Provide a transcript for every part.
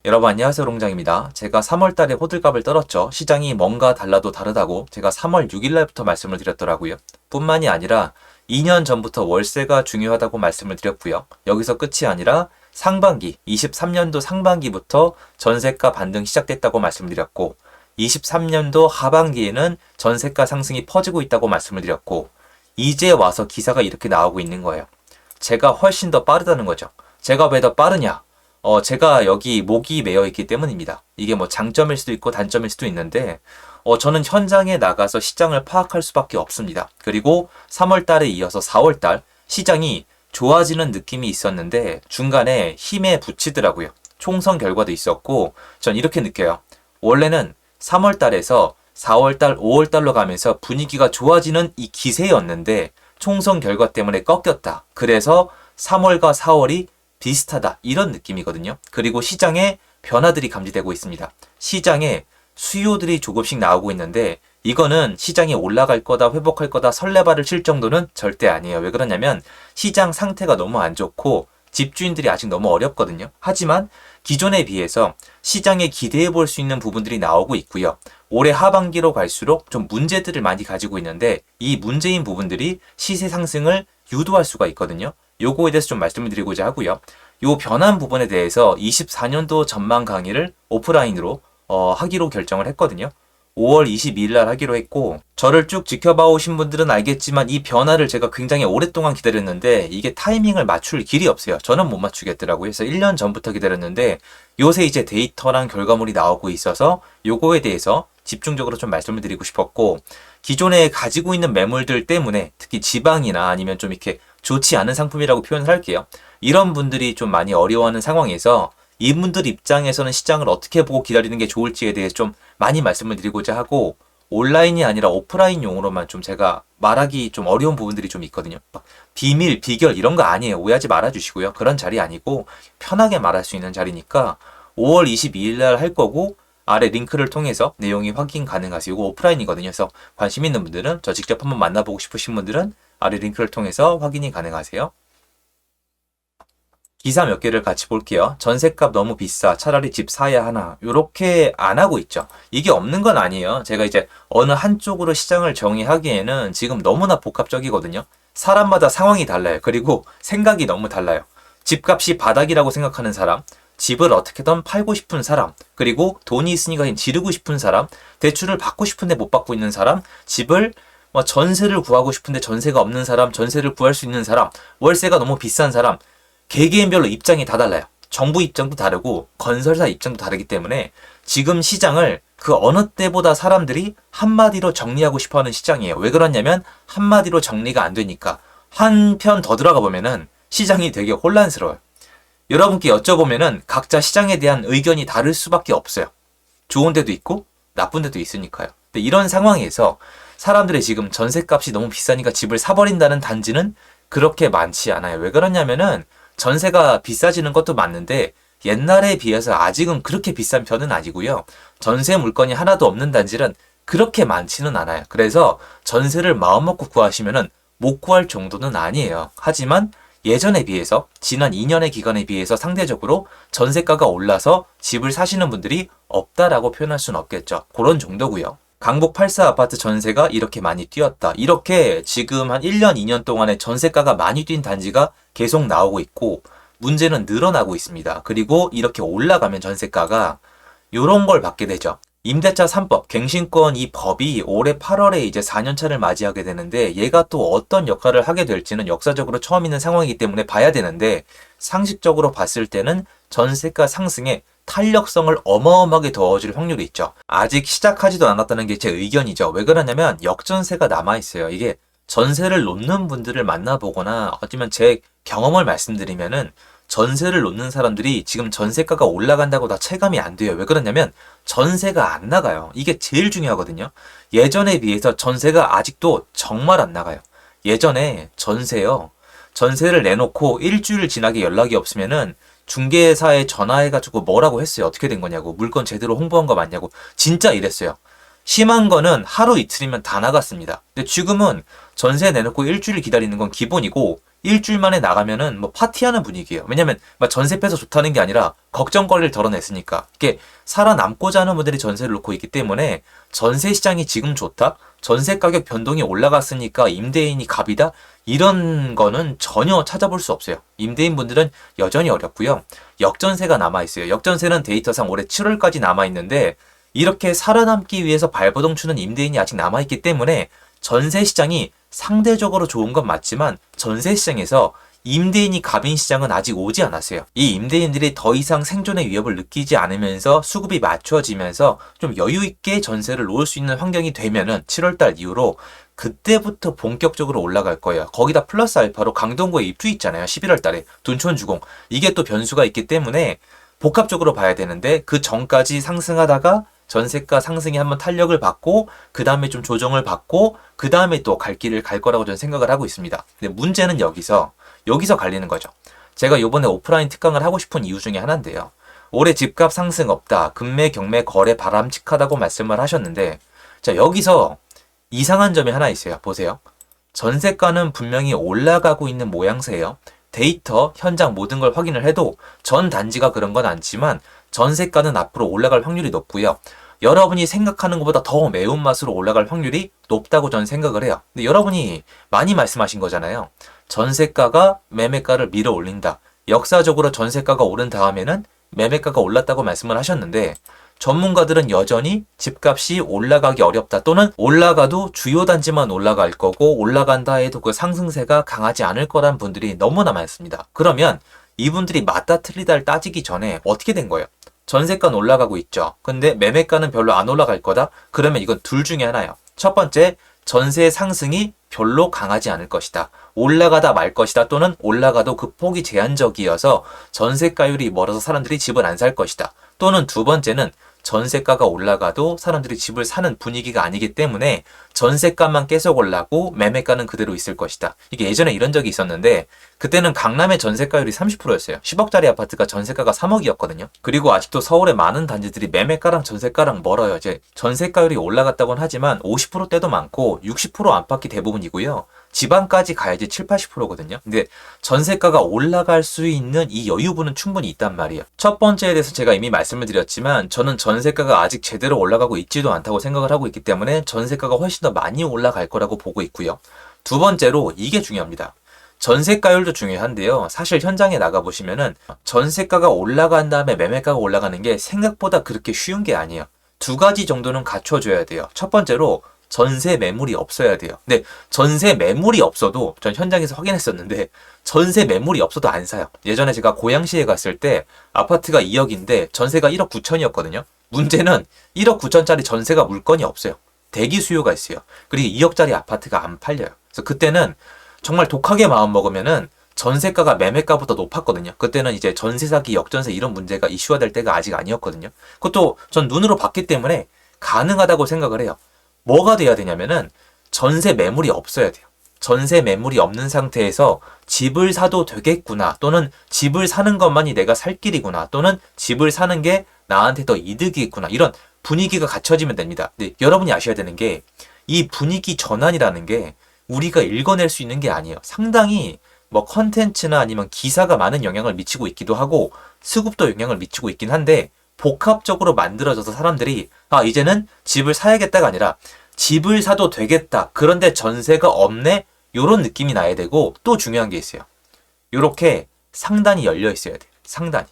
여러분 안녕하세요, 롱장입니다. 제가 3월달에 호들갑을 떨었죠. 시장이 뭔가 달라도 다르다고 제가 3월 6일날부터 말씀을 드렸더라고요. 뿐만이 아니라 2년 전부터 월세가 중요하다고 말씀을 드렸고요. 여기서 끝이 아니라 상반기, 23년도 상반기부터 전세가 반등 시작됐다고 말씀을 드렸고 23년도 하반기에는 전세가 상승이 퍼지고 있다고 말씀을 드렸고 이제 와서 기사가 이렇게 나오고 있는 거예요. 제가 훨씬 더 빠르다는 거죠. 제가 왜 더 빠르냐? 제가 여기 목이 매여 있기 때문입니다. 이게 뭐 장점일 수도 있고 단점일 수도 있는데, 저는 현장에 나가서 시장을 파악할 수밖에 없습니다. 그리고 3월 달에 이어서 4월 달 시장이 좋아지는 느낌이 있었는데 중간에 힘에 부치더라고요. 총선 결과도 있었고, 전 이렇게 느껴요. 원래는 3월 달에서 4월 달, 5월 달로 가면서 분위기가 좋아지는 이 기세였는데 총선 결과 때문에 꺾였다. 그래서 3월과 4월이 비슷하다 이런 느낌이거든요. 그리고 시장에 변화들이 감지되고 있습니다. 시장에 수요들이 조금씩 나오고 있는데 이거는 시장이 올라갈 거다 회복할 거다 설레발을 칠 정도는 절대 아니에요. 왜 그러냐면 시장 상태가 너무 안 좋고 집주인들이 아직 너무 어렵거든요. 하지만 기존에 비해서 시장에 기대해 볼 수 있는 부분들이 나오고 있고요. 올해 하반기로 갈수록 좀 문제들을 많이 가지고 있는데 이 문제인 부분들이 시세 상승을 유도할 수가 있거든요. 요거에 대해서 좀 말씀을 드리고자 하고요. 요 변한 부분에 대해서 24년도 전망 강의를 오프라인으로 하기로 결정을 했거든요. 5월 22일 날 하기로 했고 저를 쭉 지켜봐 오신 분들은 알겠지만 이 변화를 제가 굉장히 오랫동안 기다렸는데 이게 타이밍을 맞출 길이 없어요. 저는 못 맞추겠더라고요. 그래서 1년 전부터 기다렸는데 요새 이제 데이터랑 결과물이 나오고 있어서 요거에 대해서 집중적으로 좀 말씀을 드리고 싶었고 기존에 가지고 있는 매물들 때문에 특히 지방이나 아니면 좀 이렇게 좋지 않은 상품이라고 표현을 할게요. 이런 분들이 좀 많이 어려워하는 상황에서 이분들 입장에서는 시장을 어떻게 보고 기다리는 게 좋을지에 대해 좀 많이 말씀을 드리고자 하고 온라인이 아니라 오프라인 용어로만 좀 제가 말하기 좀 어려운 부분들이 좀 있거든요. 막 비밀, 비결 이런 거 아니에요. 오해하지 말아주시고요. 그런 자리 아니고 편하게 말할 수 있는 자리니까 5월 22일 날 할 거고 아래 링크를 통해서 내용이 확인 가능하세요. 이거 오프라인이거든요. 그래서 관심 있는 분들은 저 직접 한번 만나보고 싶으신 분들은 아래 링크를 통해서 확인이 가능하세요. 기사 몇 개를 같이 볼게요. 전셋값 너무 비싸. 차라리 집 사야 하나. 요렇게 안 하고 있죠. 이게 없는 건 아니에요. 제가 이제 어느 한쪽으로 시장을 정의하기에는 지금 너무나 복합적이거든요. 사람마다 상황이 달라요. 그리고 생각이 너무 달라요. 집값이 바닥이라고 생각하는 사람, 집을 어떻게든 팔고 싶은 사람, 그리고 돈이 있으니까 지르고 싶은 사람, 대출을 받고 싶은데 못 받고 있는 사람, 집을 전세를 구하고 싶은데 전세가 없는 사람, 전세를 구할 수 있는 사람, 월세가 너무 비싼 사람, 개개인별로 입장이 다 달라요. 정부 입장도 다르고 건설사 입장도 다르기 때문에 지금 시장을 그 어느 때보다 사람들이 한마디로 정리하고 싶어하는 시장이에요. 왜 그러냐면 한마디로 정리가 안 되니까 한 편 더 들어가 보면은 시장이 되게 혼란스러워요. 여러분께 여쭤보면은 각자 시장에 대한 의견이 다를 수밖에 없어요. 좋은 데도 있고 나쁜 데도 있으니까요. 근데 이런 상황에서 사람들이 지금 전세값이 너무 비싸니까 집을 사버린다는 단지는 그렇게 많지 않아요. 왜 그러냐면은 전세가 비싸지는 것도 맞는데 옛날에 비해서 아직은 그렇게 비싼 편은 아니고요. 전세 물건이 하나도 없는 단지는 그렇게 많지는 않아요. 그래서 전세를 마음먹고 구하시면은 못 구할 정도는 아니에요. 하지만 예전에 비해서 지난 2년의 기간에 비해서 상대적으로 전세가가 올라서 집을 사시는 분들이 없다라고 표현할 수는 없겠죠. 그런 정도고요. 강북 84 아파트 전세가 이렇게 많이 뛰었다. 이렇게 지금 한 1년, 2년 동안에 전세가가 많이 뛴 단지가 계속 나오고 있고 문제는 늘어나고 있습니다. 그리고 이렇게 올라가면 전세가가 이런 걸 받게 되죠. 임대차 3법, 갱신권 이 법이 올해 8월에 이제 4년차를 맞이하게 되는데 얘가 또 어떤 역할을 하게 될지는 역사적으로 처음 있는 상황이기 때문에 봐야 되는데 상식적으로 봤을 때는 전세가 상승에 탄력성을 어마어마하게 더해줄 확률이 있죠. 아직 시작하지도 않았다는 게 제 의견이죠. 왜 그러냐면 역전세가 남아있어요. 이게 전세를 놓는 분들을 만나보거나 어쩌면 제 경험을 말씀드리면은 전세를 놓는 사람들이 지금 전세가가 올라간다고 다 체감이 안 돼요. 왜 그러냐면 전세가 안 나가요. 이게 제일 중요하거든요. 예전에 비해서 전세가 아직도 정말 안 나가요. 예전에 전세요. 전세를 내놓고 일주일 지나게 연락이 없으면은 중개사에 전화해가지고 뭐라고 했어요. 어떻게 된 거냐고. 물건 제대로 홍보한 거 맞냐고. 진짜 이랬어요. 심한 거는 하루 이틀이면 다 나갔습니다. 근데 지금은 전세 내놓고 일주일 기다리는 건 기본이고 일주일 만에 나가면은 뭐 파티하는 분위기예요. 왜냐면 막 전세 빼서 좋다는 게 아니라 걱정거리를 덜어냈으니까. 이게 살아남고자 하는 분들이 전세를 놓고 있기 때문에 전세 시장이 지금 좋다? 전세 가격 변동이 올라갔으니까 임대인이 갑이다? 이런 거는 전혀 찾아볼 수 없어요. 임대인 분들은 여전히 어렵고요. 역전세가 남아있어요. 역전세는 데이터상 올해 7월까지 남아있는데 이렇게 살아남기 위해서 발버둥 추는 임대인이 아직 남아있기 때문에 전세 시장이 상대적으로 좋은 건 맞지만 전세 시장에서 임대인이 갑인 시장은 아직 오지 않았어요. 이 임대인들이 더 이상 생존의 위협을 느끼지 않으면서 수급이 맞춰지면서 좀 여유 있게 전세를 놓을 수 있는 환경이 되면은 7월달 이후로 그때부터 본격적으로 올라갈 거예요. 거기다 플러스 알파로 강동구에 입주 있잖아요. 11월 달에 둔촌주공. 이게 또 변수가 있기 때문에 복합적으로 봐야 되는데 그 전까지 상승하다가 전세가 상승이 한번 탄력을 받고 그 다음에 좀 조정을 받고 그 다음에 또 갈 길을 갈 거라고 저는 생각을 하고 있습니다. 근데 문제는 여기서 갈리는 거죠. 제가 요번에 오프라인 특강을 하고 싶은 이유 중에 하나인데요. 올해 집값 상승 없다. 금매 경매 거래 바람직하다고 말씀을 하셨는데 자 여기서 이상한 점이 하나 있어요. 보세요. 전세가는 분명히 올라가고 있는 모양새예요. 데이터, 현장 모든 걸 확인을 해도 전 단지가 그런 건 않지만 전세가는 앞으로 올라갈 확률이 높고요. 여러분이 생각하는 것보다 더 매운맛으로 올라갈 확률이 높다고 저는 생각을 해요. 근데 여러분이 많이 말씀하신 거잖아요. 전세가가 매매가를 밀어 올린다. 역사적으로 전세가가 오른 다음에는 매매가가 올랐다고 말씀을 하셨는데 전문가들은 여전히 집값이 올라가기 어렵다 또는 올라가도 주요 단지만 올라갈 거고 올라간다 해도 그 상승세가 강하지 않을 거란 분들이 너무나 많습니다. 그러면 이분들이 맞다 틀리다를 따지기 전에 어떻게 된 거예요? 전세가는 올라가고 있죠. 근데 매매가는 별로 안 올라갈 거다? 그러면 이건 둘 중에 하나예요. 첫 번째, 전세 상승이 별로 강하지 않을 것이다. 올라가다 말 것이다. 또는 올라가도 그 폭이 제한적이어서 전세가율이 멀어서 사람들이 집을 안 살 것이다. 또는 두 번째는 전세가가 올라가도 사람들이 집을 사는 분위기가 아니기 때문에 전세가만 계속 올라가고 매매가는 그대로 있을 것이다. 이게 예전에 이런 적이 있었는데 그때는 강남의 전세가율이 30%였어요. 10억짜리 아파트가 전세가가 3억이었거든요. 그리고 아직도 서울의 많은 단지들이 매매가랑 전세가랑 멀어요. 이제 전세가율이 올라갔다고는 하지만 50%대도 많고 60% 안팎이 대부분이고요. 지방까지 가야지 7, 80%거든요. 근데 전세가가 올라갈 수 있는 이 여유분은 충분히 있단 말이에요. 첫 번째에 대해서 제가 이미 말씀을 드렸지만 저는 전세가가 아직 제대로 올라가고 있지도 않다고 생각을 하고 있기 때문에 전세가가 훨씬 더 많이 올라갈 거라고 보고 있고요. 두 번째로 이게 중요합니다. 전세가율도 중요한데요. 사실 현장에 나가보시면은 전세가가 올라간 다음에 매매가가 올라가는 게 생각보다 그렇게 쉬운 게 아니에요. 두 가지 정도는 갖춰줘야 돼요. 첫 번째로 전세 매물이 없어야 돼요. 근데 전세 매물이 없어도 전 현장에서 확인했었는데 전세 매물이 없어도 안 사요. 예전에 제가 고양시에 갔을 때 아파트가 2억인데 전세가 1억 9천이었거든요. 문제는 1억 9천짜리 전세가 물건이 없어요. 대기 수요가 있어요. 그리고 2억짜리 아파트가 안 팔려요. 그래서 그때는 정말 독하게 마음 먹으면은 전세가가 매매가보다 높았거든요. 그때는 이제 전세 사기, 역전세 이런 문제가 이슈화될 때가 아직 아니었거든요. 그것도 전 눈으로 봤기 때문에 가능하다고 생각을 해요. 뭐가 돼야 되냐면은 전세 매물이 없어야 돼요. 전세 매물이 없는 상태에서 집을 사도 되겠구나 또는 집을 사는 것만이 내가 살 길이구나 또는 집을 사는 게 나한테 더 이득이 있구나 이런 분위기가 갖춰지면 됩니다. 근데 여러분이 아셔야 되는 게 이 분위기 전환이라는 게 우리가 읽어낼 수 있는 게 아니에요. 상당히 뭐 컨텐츠나 아니면 기사가 많은 영향을 미치고 있기도 하고 수급도 영향을 미치고 있긴 한데 복합적으로 만들어져서 사람들이 이제는 집을 사야겠다가 아니라 집을 사도 되겠다. 그런데 전세가 없네? 요런 느낌이 나야 되고 또 중요한 게 있어요. 요렇게 상단이 열려 있어야 돼요. 상단이.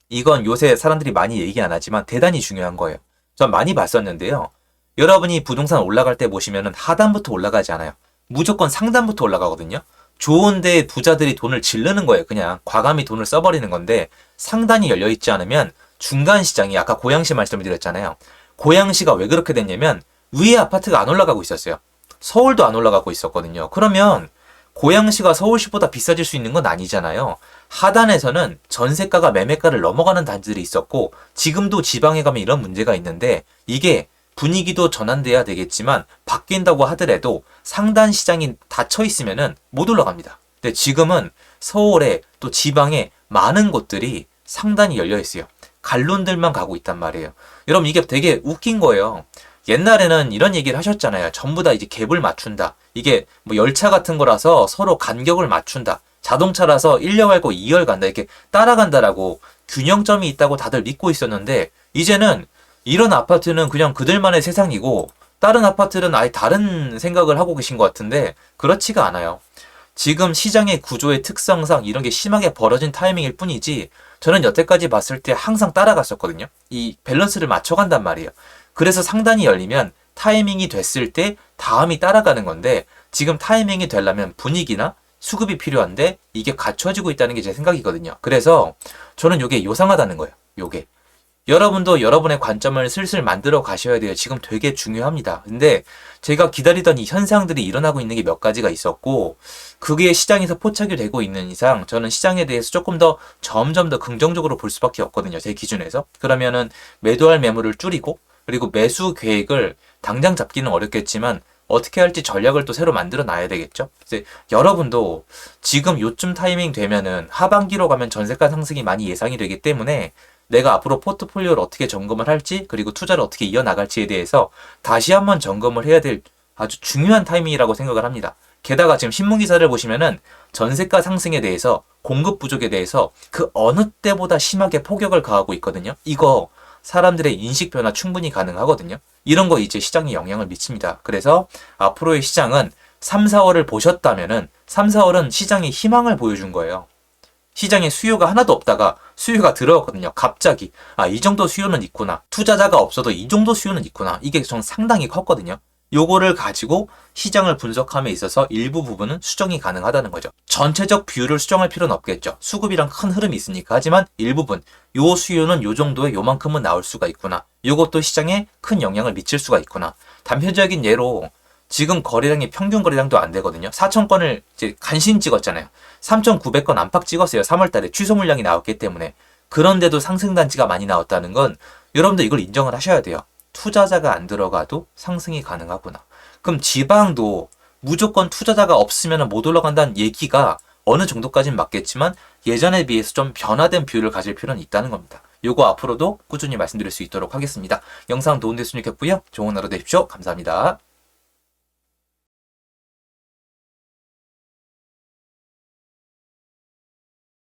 이건 요새 사람들이 많이 얘기 안 하지만 대단히 중요한 거예요. 전 많이 봤었는데요. 여러분이 부동산 올라갈 때 보시면은 하단부터 올라가지 않아요. 무조건 상단부터 올라가거든요. 좋은데 부자들이 돈을 지르는 거예요. 그냥 과감히 돈을 써버리는 건데 상단이 열려있지 않으면 중간 시장이 아까 고양시 말씀을 드렸잖아요. 고양시가 왜 그렇게 됐냐면 위에 아파트가 안 올라가고 있었어요. 서울도 안 올라가고 있었거든요. 그러면 고양시가 서울시보다 비싸질 수 있는 건 아니잖아요. 하단에서는 전세가가 매매가를 넘어가는 단지들이 있었고 지금도 지방에 가면 이런 문제가 있는데 이게 분위기도 전환돼야 되겠지만 바뀐다고 하더라도 상단 시장이 닫혀 있으면은 못 올라갑니다. 근데 지금은 서울에 또 지방에 많은 곳들이 상단이 열려 있어요. 갈론들만 가고 있단 말이에요. 여러분 이게 되게 웃긴 거예요. 옛날에는 이런 얘기를 하셨잖아요. 전부 다 이제 갭을 맞춘다. 이게 뭐 열차 같은 거라서 서로 간격을 맞춘다. 자동차라서 1열 밟고 2열 간다. 이렇게 따라간다라고 균형점이 있다고 다들 믿고 있었는데 이제는 이런 아파트는 그냥 그들만의 세상이고 다른 아파트는 아예 다른 생각을 하고 계신 것 같은데 그렇지가 않아요. 지금 시장의 구조의 특성상 이런 게 심하게 벌어진 타이밍일 뿐이지 저는 여태까지 봤을 때 항상 따라갔었거든요. 이 밸런스를 맞춰간단 말이에요. 그래서 상단이 열리면 타이밍이 됐을 때 다음이 따라가는 건데 지금 타이밍이 되려면 분위기나 수급이 필요한데 이게 갖춰지고 있다는 게 제 생각이거든요. 그래서 저는 이게 요상하다는 거예요. 요게. 여러분도 여러분의 관점을 슬슬 만들어 가셔야 돼요. 지금 되게 중요합니다. 근데 제가 기다리던 이 현상들이 일어나고 있는 게 몇 가지가 있었고 그게 시장에서 포착이 되고 있는 이상 저는 시장에 대해서 조금 더 점점 더 긍정적으로 볼 수밖에 없거든요. 제 기준에서. 그러면은 매도할 매물을 줄이고 그리고 매수 계획을 당장 잡기는 어렵겠지만 어떻게 할지 전략을 또 새로 만들어 놔야 되겠죠. 이제 여러분도 지금 요쯤 타이밍 되면은 하반기로 가면 전세가 상승이 많이 예상이 되기 때문에 내가 앞으로 포트폴리오를 어떻게 점검을 할지 그리고 투자를 어떻게 이어나갈지에 대해서 다시 한번 점검을 해야 될 아주 중요한 타이밍이라고 생각을 합니다. 게다가 지금 신문기사를 보시면은 전세가 상승에 대해서 공급 부족에 대해서 그 어느 때보다 심하게 폭격을 가하고 있거든요. 이거 사람들의 인식 변화 충분히 가능하거든요. 이런 거 이제 시장에 영향을 미칩니다. 그래서 앞으로의 시장은 3, 4월을 보셨다면은 3, 4월은 시장의 희망을 보여준 거예요. 시장에 수요가 하나도 없다가 수요가 들어왔거든요. 갑자기. 이 정도 수요는 있구나. 투자자가 없어도 이 정도 수요는 있구나. 이게 좀 상당히 컸거든요. 요거를 가지고 시장을 분석함에 있어서 일부 부분은 수정이 가능하다는 거죠. 전체적 뷰를 수정할 필요는 없겠죠. 수급이랑 큰 흐름이 있으니까. 하지만 일부분, 요 수요는 요 정도에 요만큼은 나올 수가 있구나. 요것도 시장에 큰 영향을 미칠 수가 있구나. 단편적인 예로 지금 거래량이 평균 거래량도 안 되거든요. 4,000건을 이제 간신 찍었잖아요. 3,900건 안팎 찍었어요. 3월 달에 취소 물량이 나왔기 때문에. 그런데도 상승 단지가 많이 나왔다는 건 여러분들 이걸 인정을 하셔야 돼요. 투자자가 안 들어가도 상승이 가능하구나. 그럼 지방도 무조건 투자자가 없으면 못 올라간다는 얘기가 어느 정도까지는 맞겠지만 예전에 비해서 좀 변화된 뷰를 가질 필요는 있다는 겁니다. 요거 앞으로도 꾸준히 말씀드릴 수 있도록 하겠습니다. 영상 도움됐으면 좋겠고요. 좋은 하루 되십시오. 감사합니다.